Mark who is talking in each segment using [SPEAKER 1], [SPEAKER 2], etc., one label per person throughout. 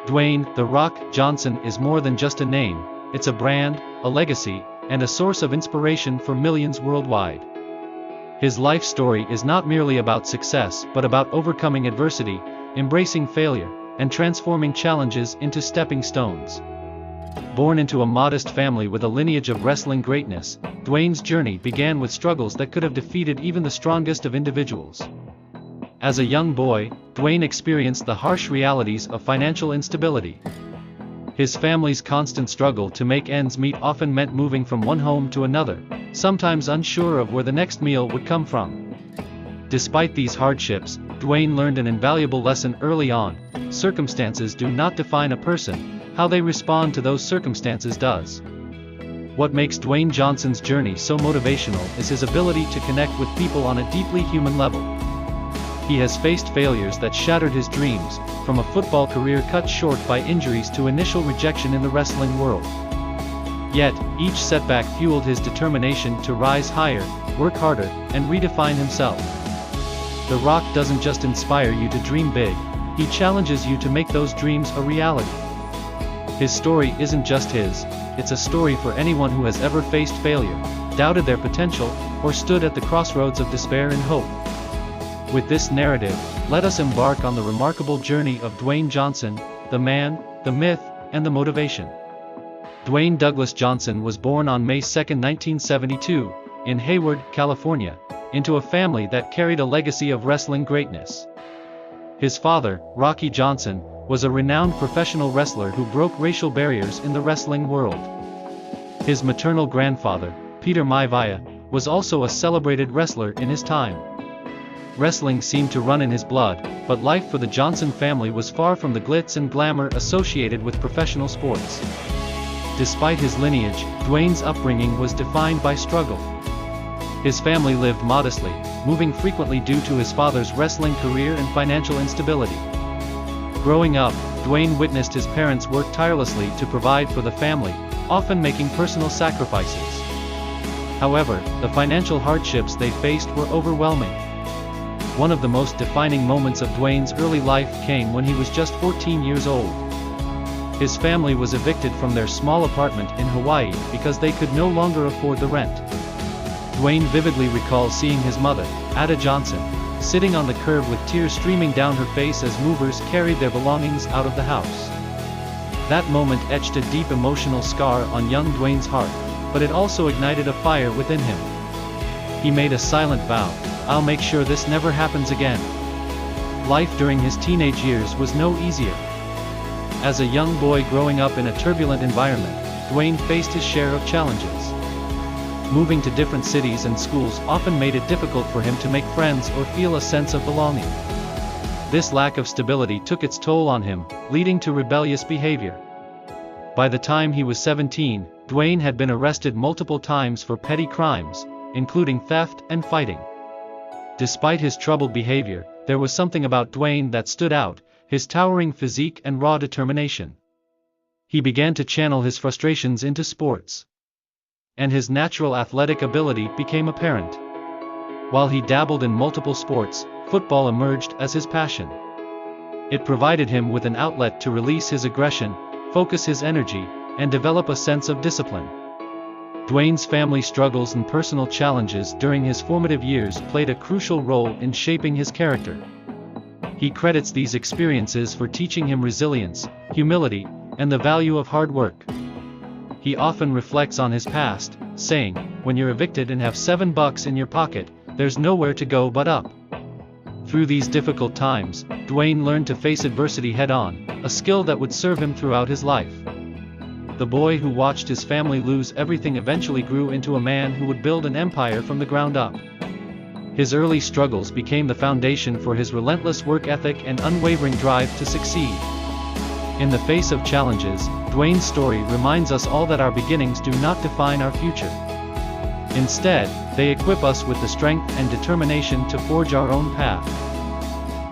[SPEAKER 1] Dwayne The Rock Johnson is more than just a name, it's a brand, a legacy, and a source of inspiration for millions worldwide. His life story is not merely about success but about overcoming adversity, embracing failure, and transforming challenges into stepping stones. Born into a modest family with a lineage of wrestling greatness, Dwayne's journey began with struggles that could have defeated even the strongest of individuals. As a young boy, Dwayne experienced the harsh realities of financial instability. His family's constant struggle to make ends meet often meant moving from one home to another, sometimes unsure of where the next meal would come from. Despite these hardships, Dwayne learned an invaluable lesson early on: circumstances do not define a person, how they respond to those circumstances does. What makes Dwayne Johnson's journey so motivational is his ability to connect with people on a deeply human level. He has faced failures that shattered his dreams, from a football career cut short by injuries to initial rejection in the wrestling world. Yet, each setback fueled his determination to rise higher, work harder, and redefine himself. The Rock doesn't just inspire you to dream big, he challenges you to make those dreams a reality. His story isn't just his, it's a story for anyone who has ever faced failure, doubted their potential, or stood at the crossroads of despair and hope. With this narrative, let us embark on the remarkable journey of Dwayne Johnson, the man, the myth, and the motivation. Dwayne Douglas Johnson was born on May 2, 1972, in Hayward, California, into a family that carried a legacy of wrestling greatness. His father, Rocky Johnson, was a renowned professional wrestler who broke racial barriers in the wrestling world. His maternal grandfather, Peter Maivia, was also a celebrated wrestler in his time. Wrestling seemed to run in his blood, but life for the Johnson family was far from the glitz and glamour associated with professional sports. Despite his lineage, Dwayne's upbringing was defined by struggle. His family lived modestly, moving frequently due to his father's wrestling career and financial instability. Growing up, Dwayne witnessed his parents work tirelessly to provide for the family, often making personal sacrifices. However, the financial hardships they faced were overwhelming. One of the most defining moments of Dwayne's early life came when he was just 14 years old. His family was evicted from their small apartment in Hawaii because they could no longer afford the rent. Dwayne vividly recalls seeing his mother, Ada Johnson, sitting on the curb with tears streaming down her face as movers carried their belongings out of the house. That moment etched a deep emotional scar on young Dwayne's heart, but it also ignited a fire within him. He made a silent vow: "I'll make sure this never happens again." Life during his teenage years was no easier. As a young boy growing up in a turbulent environment, Dwayne faced his share of challenges. Moving to different cities and schools often made it difficult for him to make friends or feel a sense of belonging. This lack of stability took its toll on him, leading to rebellious behavior. By the time he was 17, Dwayne had been arrested multiple times for petty crimes, including theft and fighting. Despite his troubled behavior, there was something about Dwayne that stood out: his towering physique and raw determination. He began to channel his frustrations into sports, and his natural athletic ability became apparent. While he dabbled in multiple sports, football emerged as his passion. It provided him with an outlet to release his aggression, focus his energy, and develop a sense of discipline. Dwayne's family struggles and personal challenges during his formative years played a crucial role in shaping his character. He credits these experiences for teaching him resilience, humility, and the value of hard work. He often reflects on his past, saying, "When you're evicted and have $7 in your pocket, there's nowhere to go but up." Through these difficult times, Dwayne learned to face adversity head-on, a skill that would serve him throughout his life. The boy who watched his family lose everything eventually grew into a man who would build an empire from the ground up. His early struggles became the foundation for his relentless work ethic and unwavering drive to succeed. In the face of challenges, Dwayne's story reminds us all that our beginnings do not define our future. Instead, they equip us with the strength and determination to forge our own path.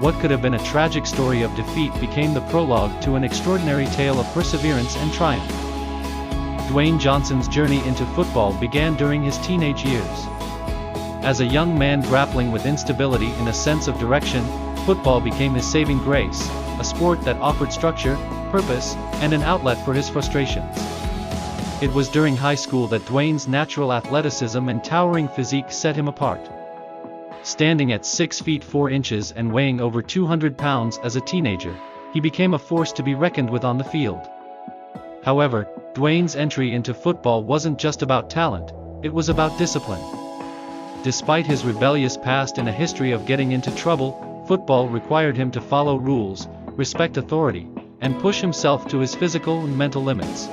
[SPEAKER 1] What could have been a tragic story of defeat became the prologue to an extraordinary tale of perseverance and triumph. Dwayne Johnson's journey into football began during his teenage years. As a young man grappling with instability and a sense of direction, football became his saving grace, a sport that offered structure, purpose, and an outlet for his frustrations. It was during high school that Dwayne's natural athleticism and towering physique set him apart. Standing at 6 feet 4 inches and weighing over 200 pounds as a teenager, he became a force to be reckoned with on the field. However, Dwayne's entry into football wasn't just about talent, it was about discipline. Despite his rebellious past and a history of getting into trouble, football required him to follow rules, respect authority, and push himself to his physical and mental limits.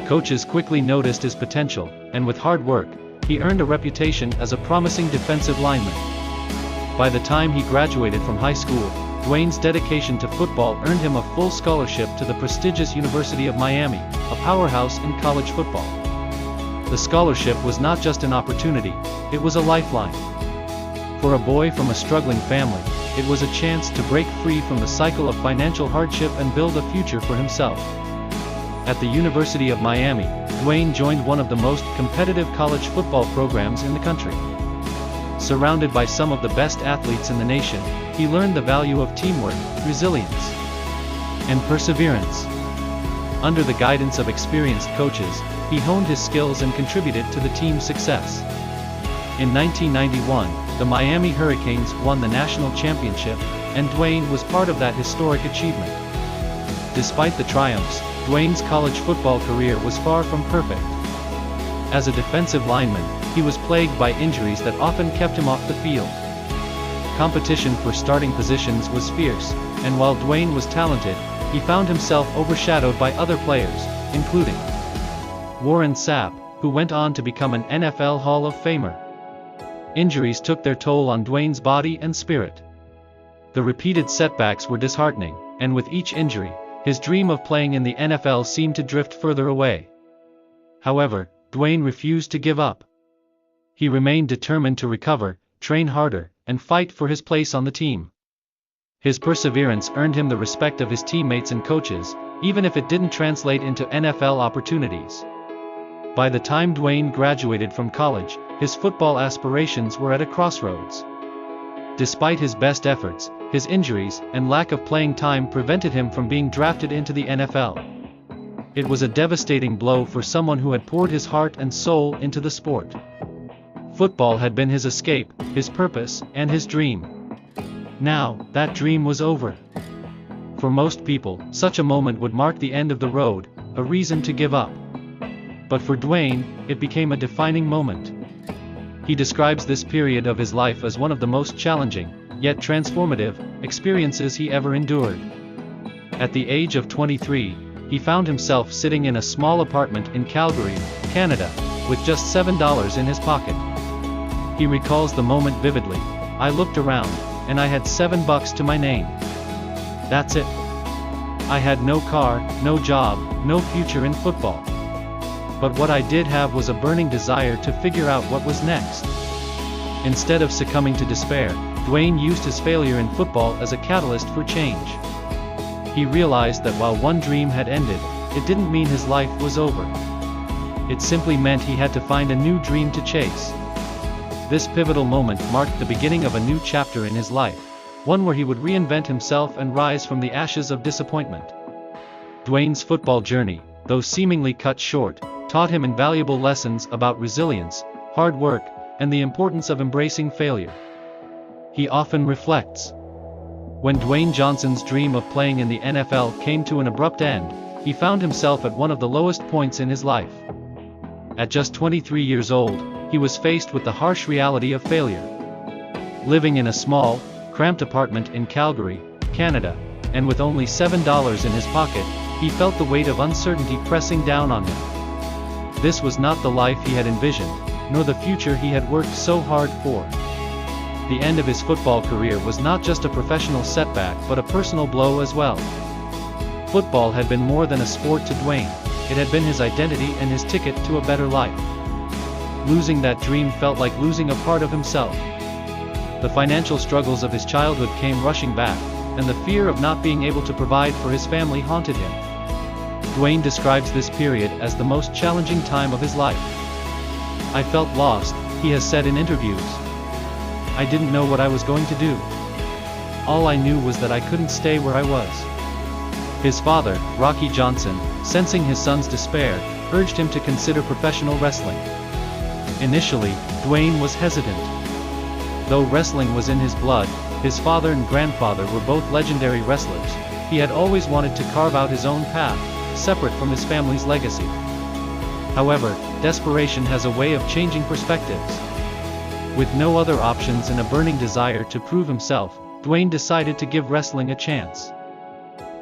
[SPEAKER 1] Coaches quickly noticed his potential, and with hard work, he earned a reputation as a promising defensive lineman. By the time he graduated from high school, Dwayne's dedication to football earned him a full scholarship to the prestigious University of Miami, a powerhouse in college football. The scholarship was not just an opportunity, it was a lifeline. For a boy from a struggling family, it was a chance to break free from the cycle of financial hardship and build a future for himself. At the University of Miami, Dwayne joined one of the most competitive college football programs in the country. Surrounded by some of the best athletes in the nation, he learned the value of teamwork, resilience, and perseverance. Under the guidance of experienced coaches, he honed his skills and contributed to the team's success. In 1991, the Miami Hurricanes won the national championship, and Dwayne was part of that historic achievement. Despite the triumphs, Dwayne's college football career was far from perfect. As a defensive lineman, he was plagued by injuries that often kept him off the field. Competition for starting positions was fierce, and while Dwayne was talented, he found himself overshadowed by other players, including Warren Sapp, who went on to become an NFL Hall of Famer. Injuries took their toll on Dwayne's body and spirit. The repeated setbacks were disheartening, and with each injury, his dream of playing in the NFL seemed to drift further away. However, Dwayne refused to give up. He remained determined to recover, train harder, and fight for his place on the team. His perseverance earned him the respect of his teammates and coaches, even if it didn't translate into NFL opportunities. By the time Dwayne graduated from college, his football aspirations were at a crossroads. Despite his best efforts, his injuries and lack of playing time prevented him from being drafted into the NFL. It was a devastating blow for someone who had poured his heart and soul into the sport. Football had been his escape, his purpose, and his dream. Now, that dream was over. For most people, such a moment would mark the end of the road, a reason to give up. But for Dwayne, it became a defining moment. He describes this period of his life as one of the most challenging, yet transformative, experiences he ever endured. At the age of 23, he found himself sitting in a small apartment in Calgary, Canada, with just $7 in his pocket. He recalls the moment vividly. "I looked around, and I had $7 to my name. That's it. I had no car, no job, no future in football. But what I did have was a burning desire to figure out what was next." Instead of succumbing to despair, Dwayne used his failure in football as a catalyst for change. He realized that while one dream had ended, it didn't mean his life was over. It simply meant he had to find a new dream to chase. This pivotal moment marked the beginning of a new chapter in his life, one where he would reinvent himself and rise from the ashes of disappointment. Dwayne's football journey, though seemingly cut short, taught him invaluable lessons about resilience, hard work, and the importance of embracing failure. He often reflects. When Dwayne Johnson's dream of playing in the NFL came to an abrupt end, he found himself at one of the lowest points in his life. At just 23 years old, he was faced with the harsh reality of failure. Living in a small, cramped apartment in Calgary, Canada, and with only $7 in his pocket, he felt the weight of uncertainty pressing down on him. This was not the life he had envisioned, nor the future he had worked so hard for. The end of his football career was not just a professional setback but a personal blow as well. Football had been more than a sport to Dwayne, it had been his identity and his ticket to a better life. Losing that dream felt like losing a part of himself. The financial struggles of his childhood came rushing back, and the fear of not being able to provide for his family haunted him. Dwayne describes this period as the most challenging time of his life. "I felt lost," he has said in interviews. "I didn't know what I was going to do. All I knew was that I couldn't stay where I was." His father, Rocky Johnson, sensing his son's despair, urged him to consider professional wrestling. Initially, Dwayne was hesitant. Though wrestling was in his blood, his father and grandfather were both legendary wrestlers. He had always wanted to carve out his own path, separate from his family's legacy. However, desperation has a way of changing perspectives. With no other options and a burning desire to prove himself, Dwayne decided to give wrestling a chance.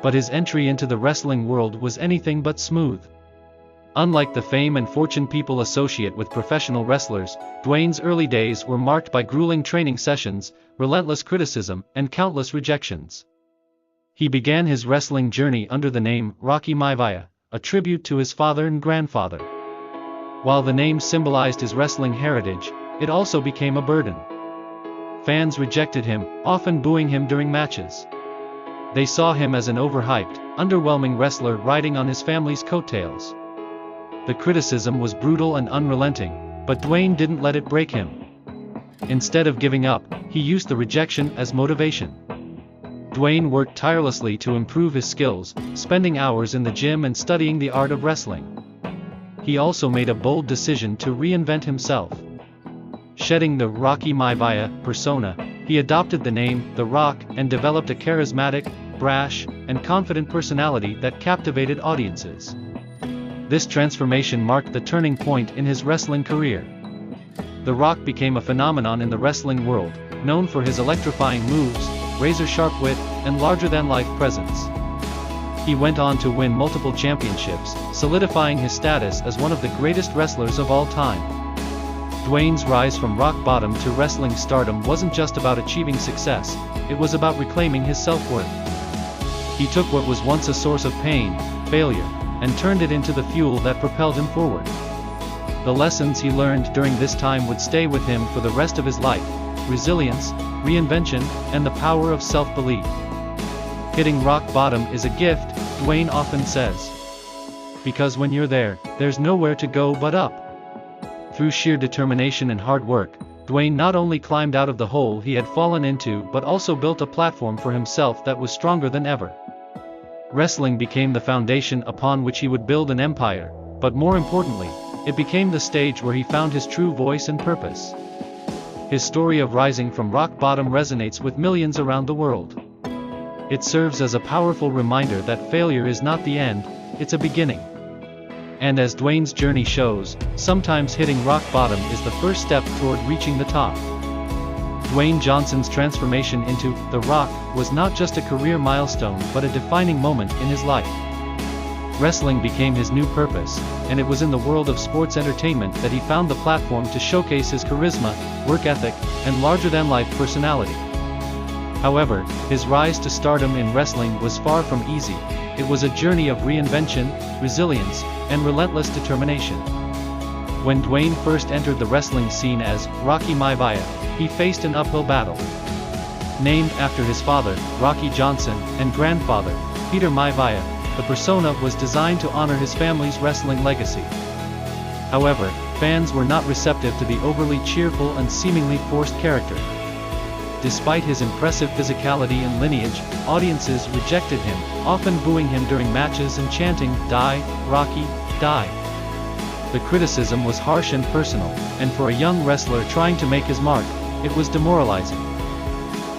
[SPEAKER 1] But his entry into the wrestling world was anything but smooth. Unlike the fame and fortune people associate with professional wrestlers, Dwayne's early days were marked by grueling training sessions, relentless criticism, and countless rejections. He began his wrestling journey under the name Rocky Maivia, a tribute to his father and grandfather. While the name symbolized his wrestling heritage, it also became a burden. Fans rejected him, often booing him during matches. They saw him as an overhyped, underwhelming wrestler riding on his family's coattails. The criticism was brutal and unrelenting, but Dwayne didn't let it break him. Instead of giving up, he used the rejection as motivation. Dwayne worked tirelessly to improve his skills, spending hours in the gym and studying the art of wrestling. He also made a bold decision to reinvent himself. Shedding the Rocky Maivia persona, he adopted the name The Rock and developed a charismatic, brash, and confident personality that captivated audiences. This transformation marked the turning point in his wrestling career. The Rock became a phenomenon in the wrestling world, known for his electrifying moves, razor-sharp wit, and larger-than-life presence. He went on to win multiple championships, solidifying his status as one of the greatest wrestlers of all time. Dwayne's rise from rock bottom to wrestling stardom wasn't just about achieving success, it was about reclaiming his self-worth. He took what was once a source of pain, failure, and turned it into the fuel that propelled him forward. The lessons he learned during this time would stay with him for the rest of his life: resilience, reinvention, and the power of self-belief. Hitting rock bottom is a gift, Dwayne often says. Because when you're there, there's nowhere to go but up. Through sheer determination and hard work, Dwayne not only climbed out of the hole he had fallen into but also built a platform for himself that was stronger than ever. Wrestling became the foundation upon which he would build an empire, but more importantly, it became the stage where he found his true voice and purpose. His story of rising from rock bottom resonates with millions around the world. It serves as a powerful reminder that failure is not the end, it's a beginning. And as Dwayne's journey shows, sometimes hitting rock bottom is the first step toward reaching the top. Dwayne Johnson's transformation into The Rock was not just a career milestone but a defining moment in his life. Wrestling became his new purpose, and it was in the world of sports entertainment that he found the platform to showcase his charisma, work ethic, and larger-than-life personality. However, his rise to stardom in wrestling was far from easy. It was a journey of reinvention, resilience, and relentless determination. When Dwayne first entered the wrestling scene as Rocky Maivia, he faced an uphill battle. Named after his father, Rocky Johnson, and grandfather, Peter Maivia, the persona was designed to honor his family's wrestling legacy. However, fans were not receptive to the overly cheerful and seemingly forced character. Despite his impressive physicality and lineage, audiences rejected him, often booing him during matches and chanting, "Die, Rocky, die." The criticism was harsh and personal, and for a young wrestler trying to make his mark, it was demoralizing.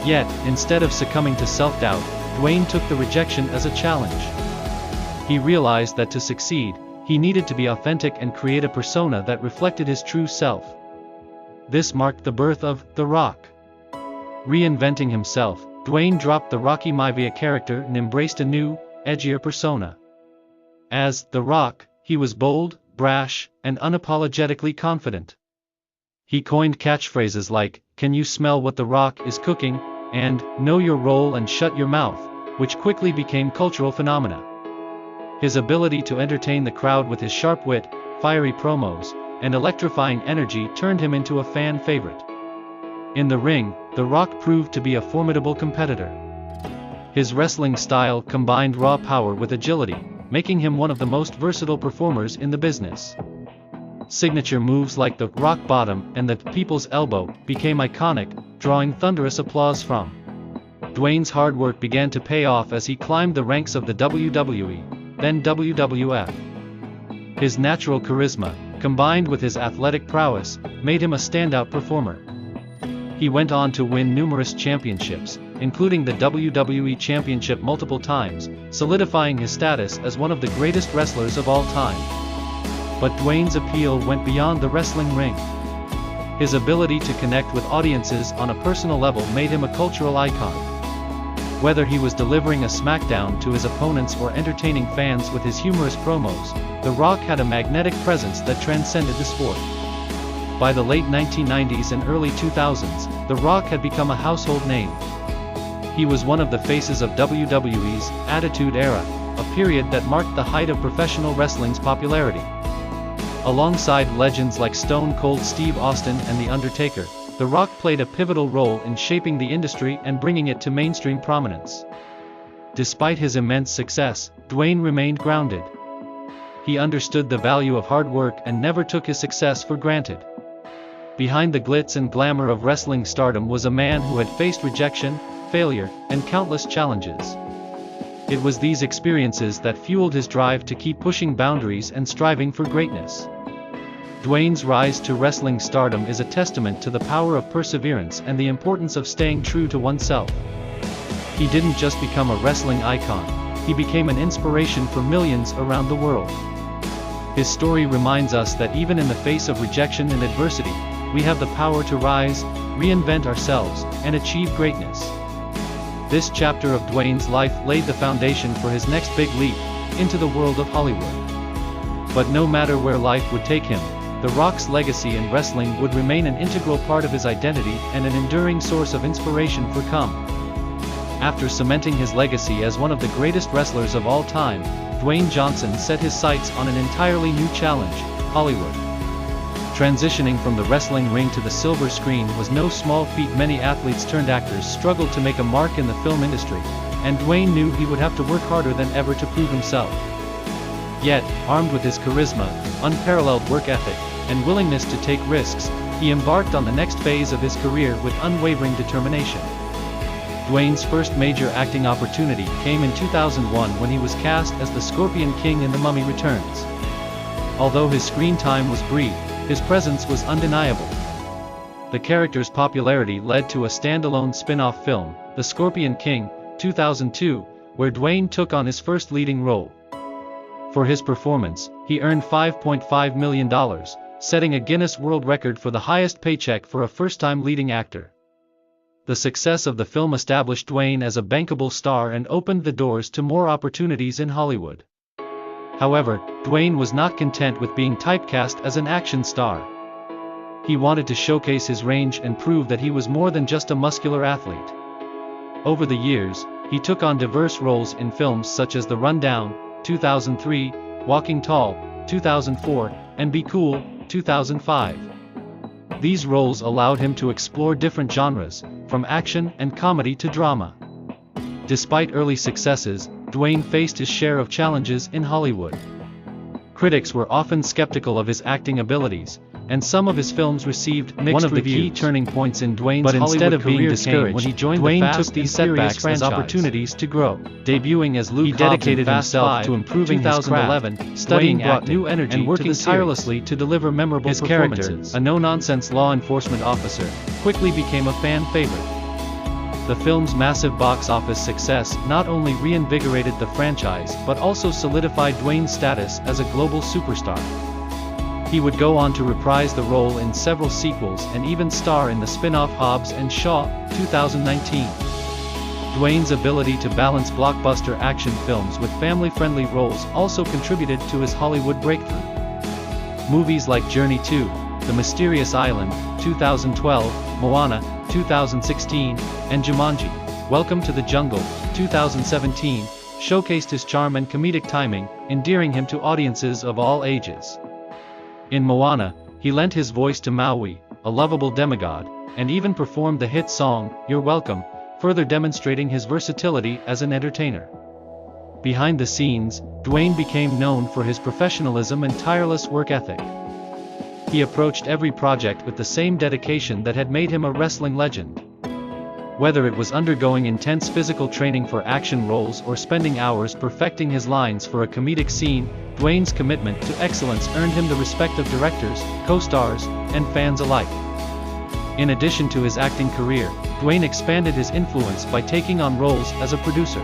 [SPEAKER 1] Yet, instead of succumbing to self-doubt, Dwayne took the rejection as a challenge. He realized that to succeed, he needed to be authentic and create a persona that reflected his true self. This marked the birth of The Rock. Reinventing himself, Dwayne dropped the Rocky Maivia character and embraced a new, edgier persona. As The Rock, he was bold, brash, and unapologetically confident. He coined catchphrases like, "Can you smell what The Rock is cooking?" and "Know your role and shut your mouth," which quickly became cultural phenomena. His ability to entertain the crowd with his sharp wit, fiery promos, and electrifying energy turned him into a fan favorite. In the ring, The Rock proved to be a formidable competitor. His wrestling style combined raw power with agility, making him one of the most versatile performers in the business. Signature moves like the Rock Bottom and the People's Elbow became iconic, drawing thunderous applause from Dwayne's hard work began to pay off as he climbed the ranks of the WWE, then WWF. His natural charisma, combined with his athletic prowess, made him a standout performer. He went on to win numerous championships, including the WWE Championship multiple times, solidifying his status as one of the greatest wrestlers of all time. But Dwayne's appeal went beyond the wrestling ring. His ability to connect with audiences on a personal level made him a cultural icon. Whether he was delivering a smackdown to his opponents or entertaining fans with his humorous promos, The Rock had a magnetic presence that transcended the sport. By the late 1990s and early 2000s, The Rock had become a household name. He was one of the faces of WWE's Attitude Era, a period that marked the height of professional wrestling's popularity. Alongside legends like Stone Cold Steve Austin and The Undertaker, The Rock played a pivotal role in shaping the industry and bringing it to mainstream prominence. Despite his immense success, Dwayne remained grounded. He understood the value of hard work and never took his success for granted. Behind the glitz and glamour of wrestling stardom was a man who had faced rejection, failure, and countless challenges. It was these experiences that fueled his drive to keep pushing boundaries and striving for greatness. Dwayne's rise to wrestling stardom is a testament to the power of perseverance and the importance of staying true to oneself. He didn't just become a wrestling icon, he became an inspiration for millions around the world. His story reminds us that even in the face of rejection and adversity, we have the power to rise, reinvent ourselves, and achieve greatness. This chapter of Dwayne's life laid the foundation for his next big leap into the world of Hollywood. But no matter where life would take him, The Rock's legacy in wrestling would remain an integral part of his identity and an enduring source of inspiration for come. After cementing his legacy as one of the greatest wrestlers of all time, Dwayne Johnson set his sights on an entirely new challenge, Hollywood. Transitioning from the wrestling ring to the silver screen was no small feat. Many athletes turned actors struggled to make a mark in the film industry, and Dwayne knew he would have to work harder than ever to prove himself. Yet, armed with his charisma, unparalleled work ethic, and willingness to take risks, he embarked on the next phase of his career with unwavering determination. Dwayne's first major acting opportunity came in 2001 when he was cast as the Scorpion King in The Mummy Returns. Although his screen time was brief, his presence was undeniable. The character's popularity led to a standalone spin-off film, The Scorpion King, 2002, where Dwayne took on his first leading role. For his performance, he earned $5.5 million, setting a Guinness World Record for the highest paycheck for a first-time leading actor. The success of the film established Dwayne as a bankable star and opened the doors to more opportunities in Hollywood. However, Dwayne was not content with being typecast as an action star. He wanted to showcase his range and prove that he was more than just a muscular athlete. Over the years, he took on diverse roles in films such as The Rundown, 2003, Walking Tall, 2004, and Be Cool, 2005. These roles allowed him to explore different genres, from action and comedy to drama. Despite early successes, Dwayne faced his share of challenges in Hollywood. Critics were often skeptical of his acting abilities, and some of his films received mixed reviews. One of the key turning points in Dwayne's Hollywood career came when he joined the Fast and Furious franchise as opportunities to grow. Debuting as Luke Hobbs, he dedicated himself to improving his craft, studying acting, new energy and working tirelessly to deliver memorable performances. His character, a no-nonsense law enforcement officer, quickly became a fan favorite. The film's massive box office success not only reinvigorated the franchise but also solidified Dwayne's status as a global superstar. He would go on to reprise the role in several sequels and even star in the spin-off Hobbs and Shaw, 2019. Dwayne's ability to balance blockbuster action films with family-friendly roles also contributed to his Hollywood breakthrough. Movies like Journey to The Mysterious Island, 2012, Moana, 2016, and Jumanji, Welcome to the Jungle, 2017, showcased his charm and comedic timing, endearing him to audiences of all ages. In Moana, he lent his voice to Maui, a lovable demigod, and even performed the hit song, You're Welcome, further demonstrating his versatility as an entertainer. Behind the scenes, Dwayne became known for his professionalism and tireless work ethic. He approached every project with the same dedication that had made him a wrestling legend. Whether it was undergoing intense physical training for action roles or spending hours perfecting his lines for a comedic scene, Dwayne's commitment to excellence earned him the respect of directors, co-stars, and fans alike. In addition to his acting career, Dwayne expanded his influence by taking on roles as a producer.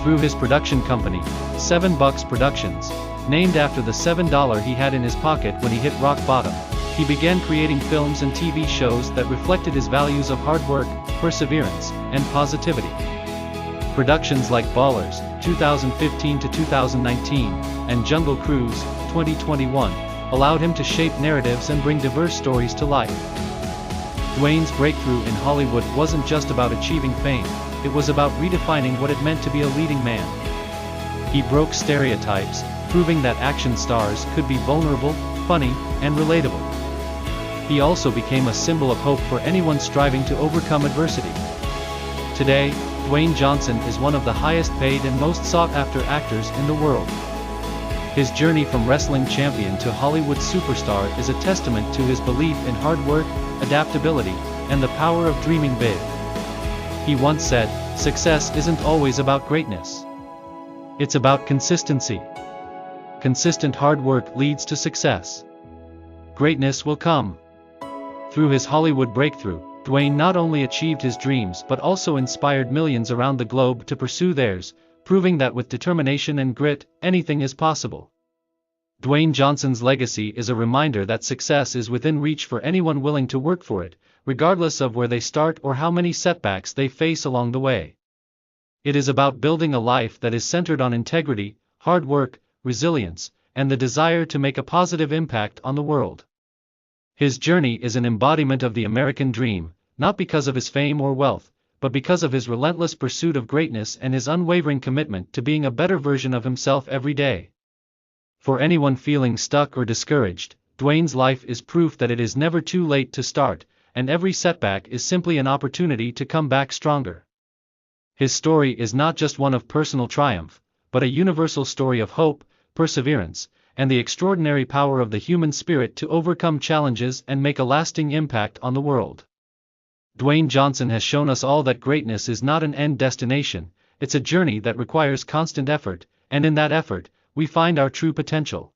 [SPEAKER 1] Through his production company, $7 Productions, named after the $7 he had in his pocket when he hit rock bottom, he began creating films and TV shows that reflected his values of hard work, perseverance, and positivity. Productions like Ballers, 2015 to 2019, and Jungle Cruise, 2021, allowed him to shape narratives and bring diverse stories to life. Dwayne's breakthrough in Hollywood wasn't just about achieving fame, it was about redefining what it meant to be a leading man. He broke stereotypes, proving that action stars could be vulnerable, funny, and relatable. He also became a symbol of hope for anyone striving to overcome adversity. Today, Dwayne Johnson is one of the highest paid and most sought-after actors in the world. His journey from wrestling champion to Hollywood superstar is a testament to his belief in hard work, adaptability, and the power of dreaming big. He once said, "Success isn't always about greatness. It's about consistency. Consistent hard work leads to success. Greatness will come." Through his Hollywood breakthrough, Dwayne not only achieved his dreams but also inspired millions around the globe to pursue theirs, proving that with determination and grit, anything is possible. Dwayne Johnson's legacy is a reminder that success is within reach for anyone willing to work for it, regardless of where they start or how many setbacks they face along the way. It is about building a life that is centered on integrity, hard work, resilience, and the desire to make a positive impact on the world. His journey is an embodiment of the American dream, not because of his fame or wealth, but because of his relentless pursuit of greatness and his unwavering commitment to being a better version of himself every day. For anyone feeling stuck or discouraged, Dwayne's life is proof that it is never too late to start, and every setback is simply an opportunity to come back stronger. His story is not just one of personal triumph, but a universal story of hope, perseverance, and the extraordinary power of the human spirit to overcome challenges and make a lasting impact on the world. Dwayne Johnson has shown us all that greatness is not an end destination, it's a journey that requires constant effort, and in that effort, we find our true potential.